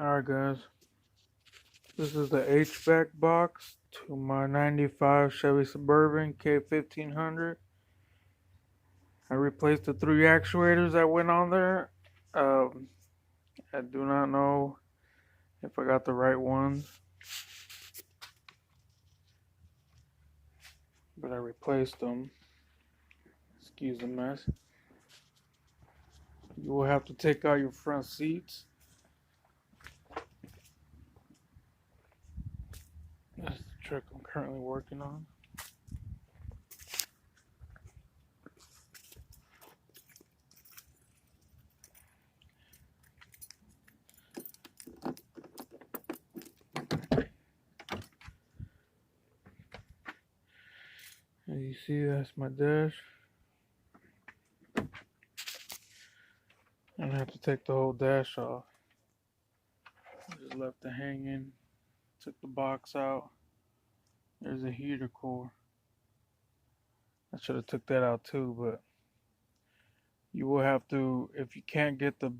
Alright guys, this is the HVAC box to my 95 Chevy Suburban K1500. I replaced the 3 actuators that went on there. I do not know if I got the right ones, but I replaced them. Excuse the mess. You will have to take out your front seats. That's the trick I'm currently working on. As you see, that's my dash. I have to take the whole dash off. I just left it hanging, took the box out. There's a heater core. I should have took that out too, but you will have to, if you can't get the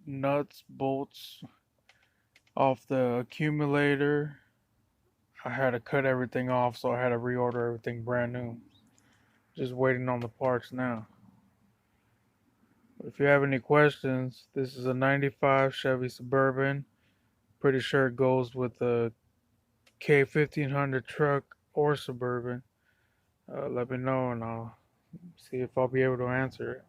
nuts, bolts off the accumulator, I had to cut everything off, so I had to reorder everything brand new. Just waiting on the parts now. If you have any questions, this is a 95 Chevy Suburban. Pretty sure it goes with the K1500 truck or Suburban. Let me know and I'll see if I'll be able to answer it.